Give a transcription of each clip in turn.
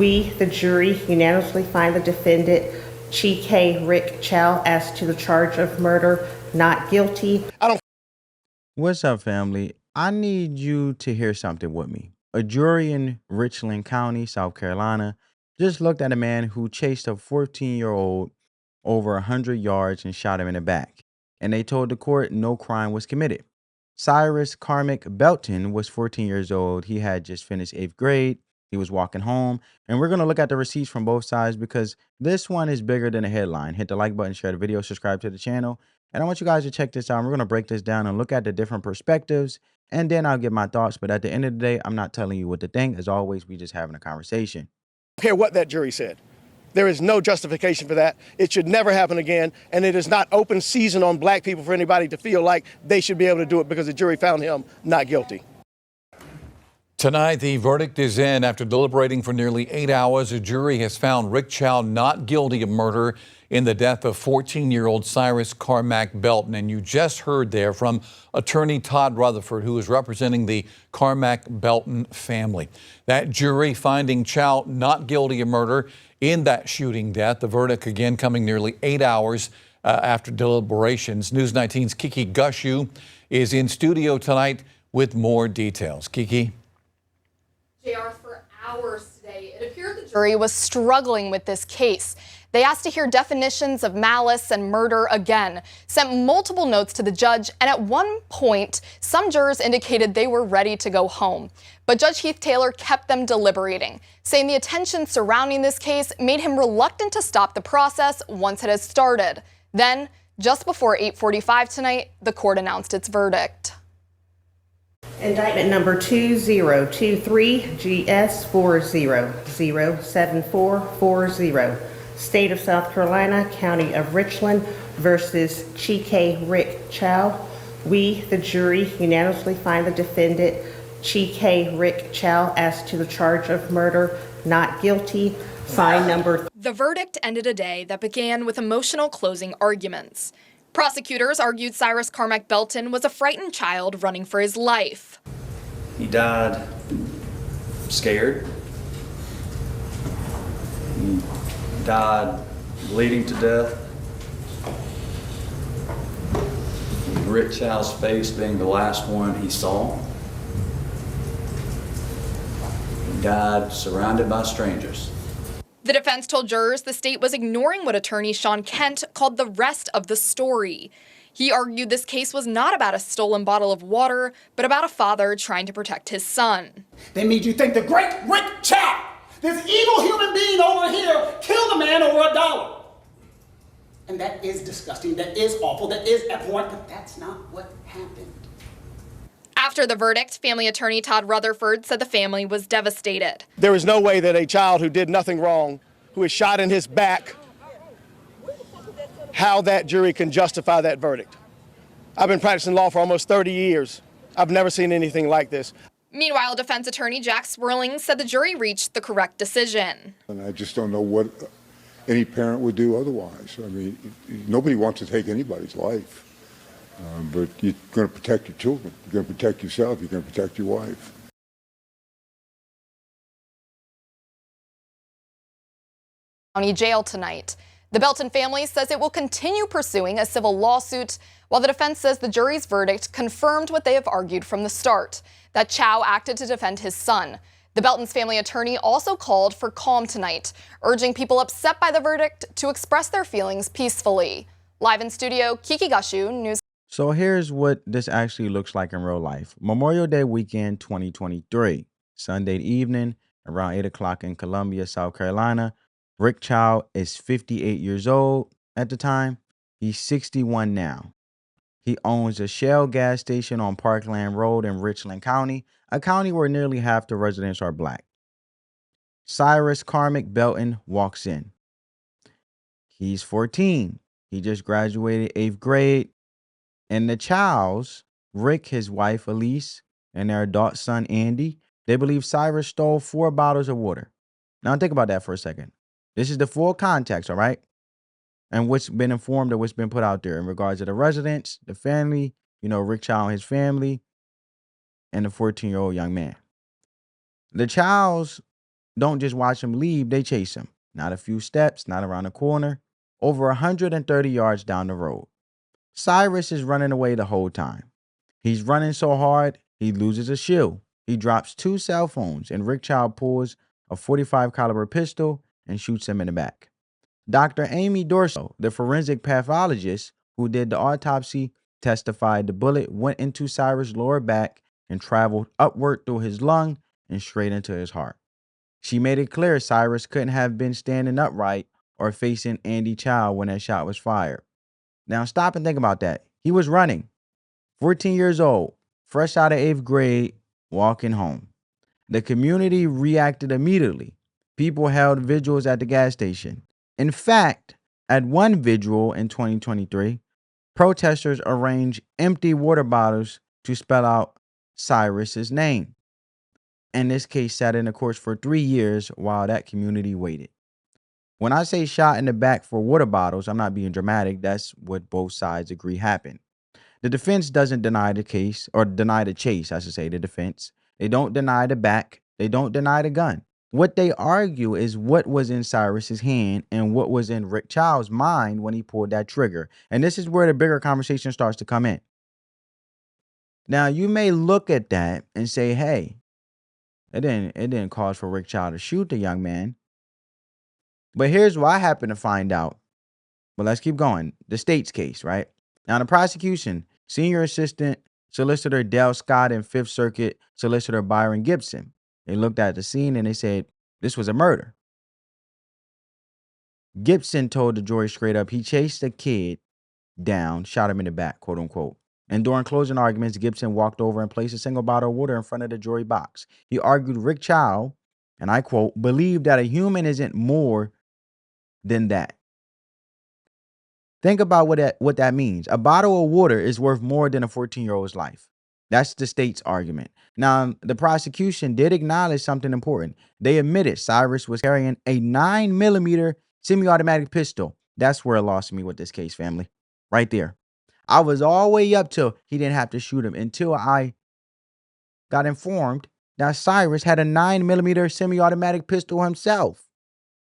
We, the jury, unanimously find the defendant, Rick Chow, as to the charge of murder, not guilty. What's up, family? I need you to hear something with me. A jury in Richland County, South Carolina, just looked at a man who chased a 14-year-old over 100 yards and shot him in the back. And they told the court no crime was committed. Cyrus Carmack-Belton was 14 years old. He had just finished 8th grade. He was walking home. And we're going to look at the receipts from both sides because this one is bigger than a headline. Hit the like button, share the video, subscribe to the channel. And I want you guys to check this out. We're going to break this down and look at the different perspectives. And then I'll give my thoughts. But at the end of the day, I'm not telling you what to think. As always, we just having a conversation. I don't care what that jury said. There is no justification for that. It should never happen again. And it is not open season on black people for anybody to feel like they should be able to do it because the jury found him not guilty. Tonight, the verdict is in. After deliberating for nearly 8 hours, a jury has found Rick Chow not guilty of murder in the death of 14-year-old Cyrus Carmack-Belton. And you just heard there from attorney Todd Rutherford, who is representing the Carmack-Belton family. That jury finding Chow not guilty of murder in that shooting death. The verdict again coming nearly 8 hours after deliberations. News 19's Kiki Gushu is in studio tonight with more details. Kiki. JR, for hours today, it appeared the jury was struggling with this case. They asked to hear definitions of malice and murder again, sent multiple notes to the judge, and at one point, some jurors indicated they were ready to go home. But Judge Heath Taylor kept them deliberating, saying the attention surrounding this case made him reluctant to stop the process once it has started. Then, just before 8:45 tonight, the court announced its verdict. Indictment number 2023 GS 4007440. State of South Carolina, County of Richland versus Rick Chow. We, the jury, unanimously find the defendant, Rick Chow, as to the charge of murder, not guilty. Sign number. The verdict ended a day that began with emotional closing arguments. Prosecutors argued Cyrus Carmack-Belton was a frightened child running for his life. He died scared. He died bleeding to death. Rick Chow's face being the last one he saw. He died surrounded by strangers. The defense told jurors the state was ignoring what attorney Sean Kent called the rest of the story. He argued this case was not about a stolen bottle of water, but about a father trying to protect his son. They made you think the great Rick Chow, this evil human being over here, killed a man over $1. And that is disgusting, that is awful, that is abhorrent, but that's not what happened. After the verdict, family attorney Todd Rutherford said the family was devastated. There is no way that a child who did nothing wrong, who is shot in his back, how that jury can justify that verdict. I've been practicing law for almost 30 years. I've never seen anything like this. Meanwhile, defense attorney Jack Swerling said the jury reached the correct decision. And I just don't know what any parent would do otherwise. I mean, nobody wants to take anybody's life. But you're going to protect your children. You're going to protect yourself. You're going to protect your wife. County jail tonight. The Belton family says it will continue pursuing a civil lawsuit, while the defense says the jury's verdict confirmed what they have argued from the start, that Chow acted to defend his son. The Belton's family attorney also called for calm tonight, urging people upset by the verdict to express their feelings peacefully. Live in studio, Kiki Gushu, News. So here's what this actually looks like in real life. Memorial Day weekend 2023, Sunday evening, around 8 o'clock in Columbia, South Carolina. Rick Chow is 58 years old at the time. He's 61 now. He owns a Shell gas station on Parkland Road in Richland County, a county where nearly half the residents are black. Cyrus Carmack-Belton walks in. He's 14. He just graduated 8th grade. And the Chows, Rick, his wife Elise, and their adult son Andy, they believe Cyrus stole 4 bottles of water. Now think about that for a second. This is the full context, all right? And what's been informed or what's been put out there in regards to the residents, the family, Rick Chow and his family, and the 14-year-old young man. The Chows don't just watch him leave, they chase him. Not a few steps, not around the corner, over 130 yards down the road. Cyrus is running away the whole time. He's running so hard, he loses a shoe. He drops 2 cell phones, and Rick Chow pulls a .45 caliber pistol and shoots him in the back. Dr. Amy Dorso, the forensic pathologist who did the autopsy, testified the bullet went into Cyrus' lower back and traveled upward through his lung and straight into his heart. She made it clear Cyrus couldn't have been standing upright or facing Andy Chow when that shot was fired. Now stop and think about that. He was running, 14 years old, fresh out of 8th grade, walking home. The community reacted immediately. People held vigils at the gas station. In fact, at one vigil in 2023, protesters arranged empty water bottles to spell out Cyrus's name. And this case sat in the courts for 3 years while that community waited. When I say shot in the back for water bottles, I'm not being dramatic. That's what both sides agree happened. The defense doesn't deny the case, or deny the chase, I should say, the defense. They don't deny the back. They don't deny the gun. What they argue is what was in Cyrus's hand and what was in Rick Chow's mind when he pulled that trigger. And this is where the bigger conversation starts to come in. Now, you may look at that and say, hey, it didn't cause for Rick Chow to shoot the young man. But here's what I happen to find out. But let's keep going. The state's case, right? Now, the prosecution, Senior Assistant Solicitor Dale Scott and Fifth Circuit Solicitor Byron Gibson, they looked at the scene and they said this was a murder. Gibson told the jury straight up he chased the kid down, shot him in the back, quote unquote. And during closing arguments, Gibson walked over and placed a single bottle of water in front of the jury box. He argued Rick Chow, and I quote, believed that a human isn't more than that. Think about what that means. A bottle of water is worth more than a 14-year-old's life. That's the state's argument. Now, the prosecution did acknowledge something important. They admitted Cyrus was carrying a 9mm semi-automatic pistol. That's where it lost me with this case, family. Right there. I was all the way up till he didn't have to shoot him until I got informed that Cyrus had a 9mm semi-automatic pistol himself,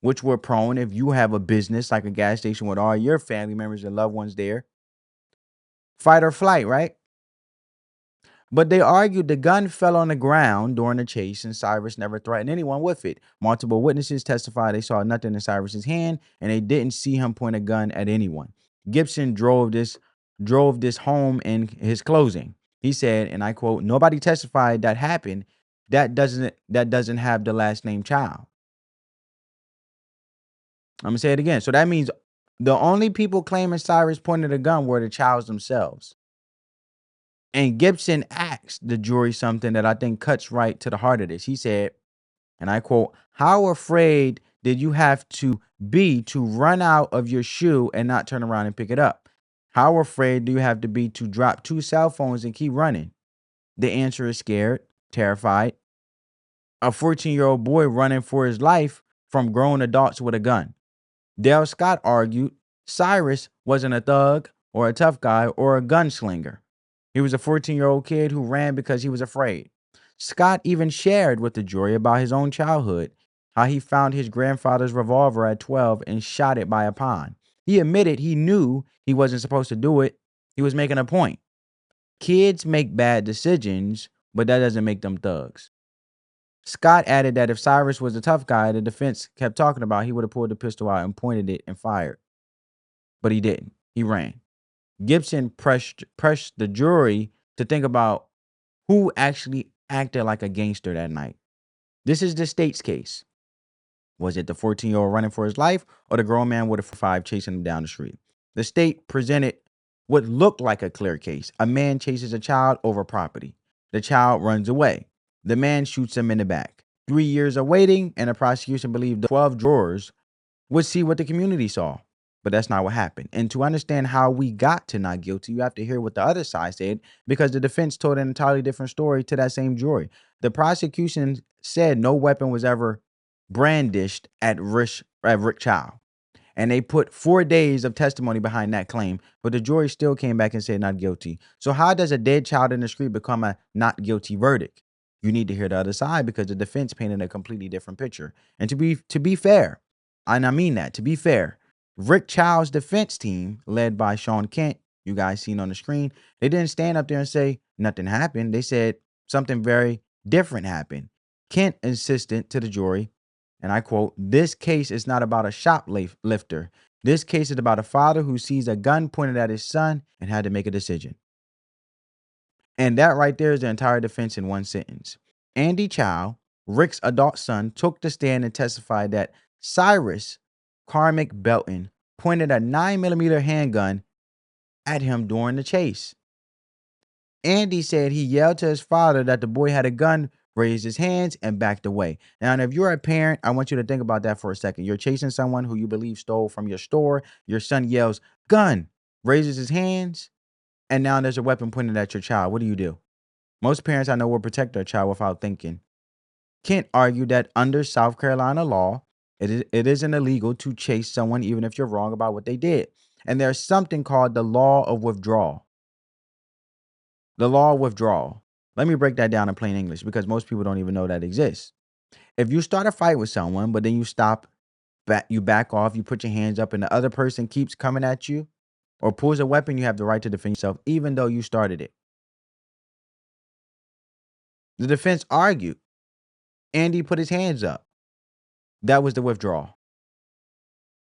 which we're prone if you have a business like a gas station with all your family members and loved ones there. Fight or flight, right? But they argued the gun fell on the ground during the chase and Cyrus never threatened anyone with it. Multiple witnesses testified they saw nothing in Cyrus's hand and they didn't see him point a gun at anyone. Gibson drove this home in his closing. He said, and I quote, nobody testified that happened. That doesn't have the last name Chow. I'm going to say it again. So that means the only people claiming Cyrus pointed a gun were the Chows themselves. And Gibson asked the jury something that I think cuts right to the heart of this. He said, and I quote, how afraid did you have to be to run out of your shoe and not turn around and pick it up? How afraid do you have to be to drop 2 cell phones and keep running? The answer is scared, terrified. A 14-year-old boy running for his life from grown adults with a gun. Dale Scott argued Cyrus wasn't a thug or a tough guy or a gunslinger. He was a 14-year-old kid who ran because he was afraid. Scott even shared with the jury about his own childhood, how he found his grandfather's revolver at 12 and shot it by a pond. He admitted he knew he wasn't supposed to do it. He was making a point. Kids make bad decisions, but that doesn't make them thugs. Scott added that if Cyrus was a tough guy the defense kept talking about, he would have pulled the pistol out and pointed it and fired. But he didn't. He ran. Gibson pressed the jury to think about who actually acted like a gangster that night. This is the state's case. Was it the 14-year-old running for his life or the grown man with a .45 chasing him down the street? The state presented what looked like a clear case. A man chases a child over property. The child runs away. The man shoots him in the back. 3 years of waiting, and the prosecution believed the 12 jurors would see what the community saw. But that's not what happened. And to understand how we got to not guilty, you have to hear what the other side said, because the defense told an entirely different story to that same jury. The prosecution said no weapon was ever brandished at Rick Chow. And they put 4 days of testimony behind that claim, but the jury still came back and said not guilty. So how does a dead child in the street become a not guilty verdict? You need to hear the other side because the defense painted a completely different picture. And to be fair, and I mean that, to be fair, Rick Chow's defense team, led by Sean Kent, you guys seen on the screen, they didn't stand up there and say nothing happened. They said something very different happened. Kent insisted to the jury, and I quote, "This case is not about a shoplifter. This case is about a father who sees a gun pointed at his son and had to make a decision." And that right there is the entire defense in one sentence. Andy Chow, Rick's adult son, took the stand and testified that Cyrus Carmack-Belton pointed a 9mm handgun at him during the chase. Andy said he yelled to his father that the boy had a gun, raised his hands, and backed away. Now, if you're a parent, I want you to think about that for a second. You're chasing someone who you believe stole from your store. Your son yells, "Gun," raises his hands, and now there's a weapon pointed at your child. What do? Most parents I know will protect their child without thinking. Kent argued that under South Carolina law, it isn't illegal to chase someone even if you're wrong about what they did. And there's something called the law of withdrawal. The law of withdrawal. Let me break that down in plain English because most people don't even know that exists. If you start a fight with someone, but then you stop, you back off, you put your hands up, and the other person keeps coming at you or pulls a weapon, you have the right to defend yourself even though you started it. The defense argued Andy put his hands up. That was the withdrawal.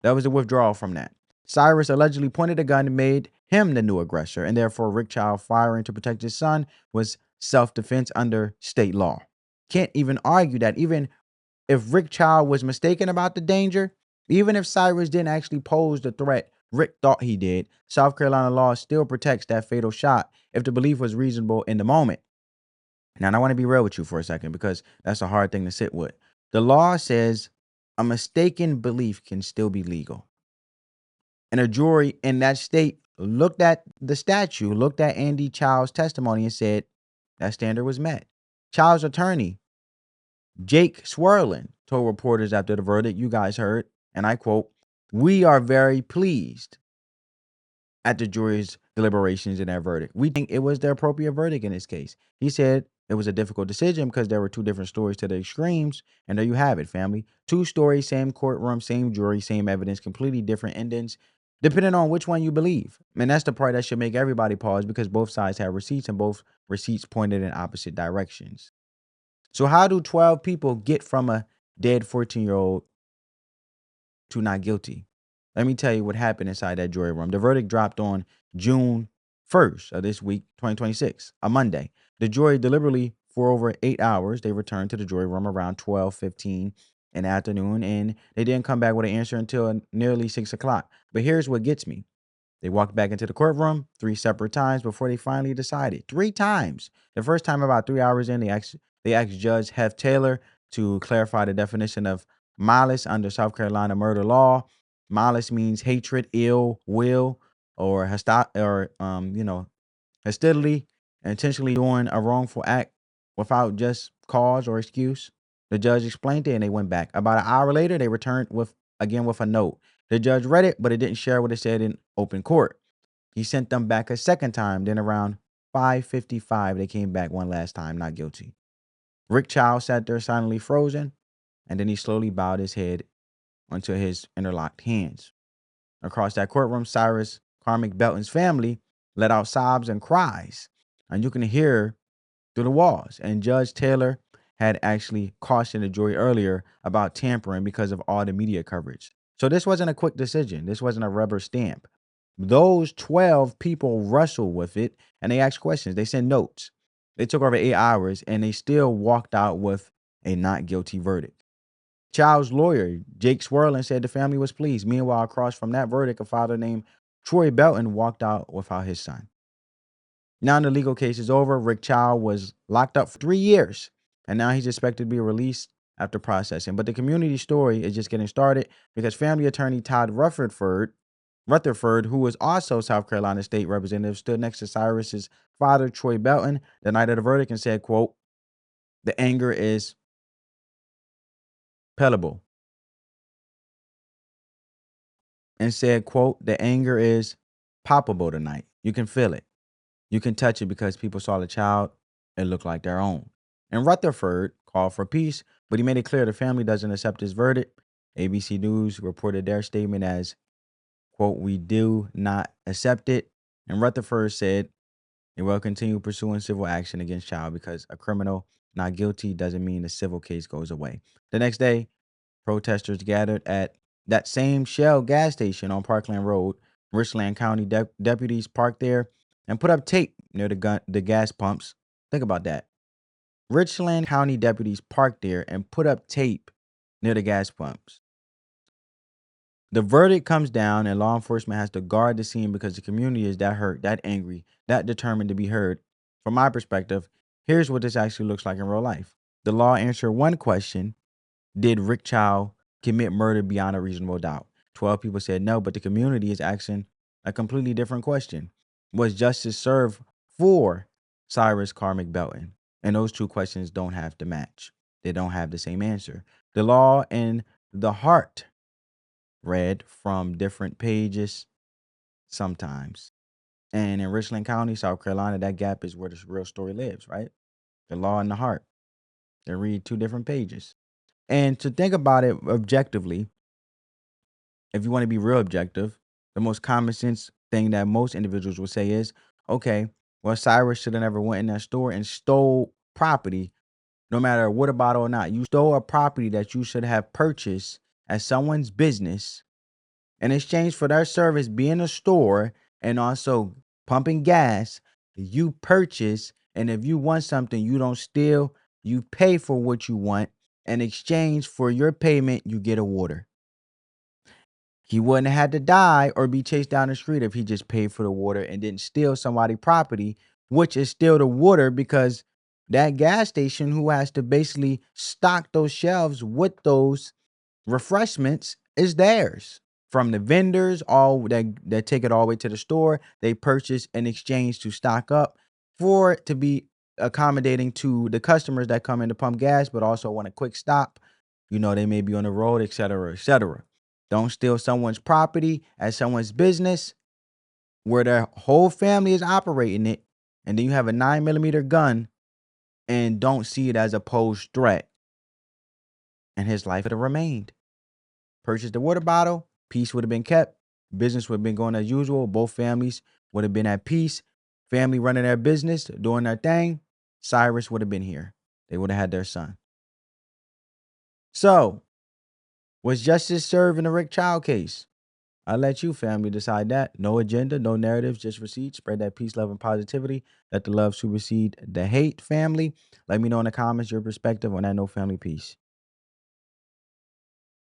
That was the withdrawal from that. Cyrus allegedly pointed a gun and made him the new aggressor, and therefore Rick Chow firing to protect his son was self-defense under state law. Can't even argue that even if Rick Chow was mistaken about the danger, even if Cyrus didn't actually pose the threat Rick thought he did, South Carolina law still protects that fatal shot if the belief was reasonable in the moment. Now, I want to be real with you for a second because that's a hard thing to sit with. The law says a mistaken belief can still be legal. And a jury in that state looked at the statute, looked at Andy Chow's testimony and said that standard was met. Chow's attorney, Jake Swirling, told reporters after the verdict, you guys heard, and I quote, "We are very pleased at the jury's deliberations in their verdict. We think it was the appropriate verdict in this case." He said it was a difficult decision because there were two different stories to the extremes. And there you have it, family. Two stories, same courtroom, same jury, same evidence, completely different endings, depending on which one you believe. And that's the part that should make everybody pause because both sides have receipts and both receipts pointed in opposite directions. So how do 12 people get from a dead 14-year-old to not guilty? Let me tell you what happened inside that jury room. The verdict dropped on June 1st of this week, 2026, a Monday. The jury deliberately, for over 8 hours, they returned to the jury room around 12:15 in the afternoon, and they didn't come back with an answer until nearly 6 o'clock. But here's what gets me. They walked back into the courtroom 3 separate times before they finally decided. 3 times. The first time about 3 hours in, they asked Judge Hef Taylor to clarify the definition of malice under South Carolina murder law. Malice means hatred, ill will, or hostility, intentionally doing a wrongful act without just cause or excuse. The judge explained it and they went back. About an hour later, they returned with a note. The judge read it, but it didn't share what it said in open court. He sent them back a second time. Then around 5:55, they came back one last time, not guilty. Rick Chow sat there silently frozen, and then he slowly bowed his head onto his interlocked hands. Across that courtroom, Cyrus Carmack-Belton's family let out sobs and cries, and you can hear through the walls. And Judge Taylor had actually cautioned the jury earlier about tampering because of all the media coverage. So this wasn't a quick decision. This wasn't a rubber stamp. Those 12 people wrestled with it, and they asked questions. They sent notes. It took over 8 hours, and they still walked out with a not guilty verdict. Chow's lawyer, Jake Swirling, said the family was pleased. Meanwhile, across from that verdict, a father named Troy Belton walked out without his son. Now the legal case is over. Rick Chow was locked up for 3 years, and now he's expected to be released after processing. But the community story is just getting started because family attorney Todd Rutherford, who was also South Carolina state representative, stood next to Cyrus's father, Troy Belton, the night of the verdict and said, quote, "The anger is palpable." And said, quote, "The anger is palpable tonight. You can feel it. You can touch it because people saw the child. It looked like their own." and Rutherford called for peace, but he made it clear the family doesn't accept his verdict. ABC News reported their statement as, quote, "We do not accept it." And Rutherford said they will continue pursuing civil action against Chow because a criminal not guilty doesn't mean the civil case goes away. The next day, protesters gathered at that same Shell gas station on Parkland Road. Richland County deputies parked there and put up tape near the gas pumps. Think about that. Richland County deputies parked there and put up tape near the gas pumps. The verdict comes down and law enforcement has to guard the scene because the community is that hurt, that angry, that determined to be heard. From my perspective, here's what this actually looks like in real life. The law answered one question: did Rick Chow commit murder beyond a reasonable doubt? 12 people said no, but the community is asking a completely different question. Was justice served for Cyrus Carmack-Belton? And those two questions don't have to match. They don't have the same answer. The law and the heart read from different pages sometimes. And in Richland County, South Carolina, that gap is where the real story lives, right? The law and the heart. They read two different pages. And to think about it objectively, if you want to be real objective, the most common sense thing that most individuals would say is, okay, well, Cyrus should have never went in that store and stole property, no matter what about it or not. You stole a property that you should have purchased as someone's business in exchange for their service being a store and also pumping gas. You purchase, and if you want something, you don't steal, you pay for what you want. In exchange for your payment, you get a water. He wouldn't have had to die or be chased down the street if he just paid for the water and didn't steal somebody's property, which is still the water, because that gas station who has to basically stock those shelves with those refreshments is theirs. From the vendors, all that take it all the way to the store, they purchase in exchange to stock up for it to be accommodating to the customers that come in to pump gas, but also want a quick stop. You know, they may be on the road, et cetera, et cetera. Don't steal someone's property as someone's business where their whole family is operating it, and then you have a 9mm gun and don't see it as a posed threat. And his life would have remained. Purchased the water bottle, peace would have been kept, business would have been going as usual, both families would have been at peace, family running their business, doing their thing. Cyrus would have been here. They would have had their son. So, was justice served in the Rick Chow case? I'll let you, family, decide that. No agenda, no narratives, just receipts. Spread that peace, love, and positivity. Let the love supersede the hate, family. Let me know in the comments your perspective on that. No family, peace.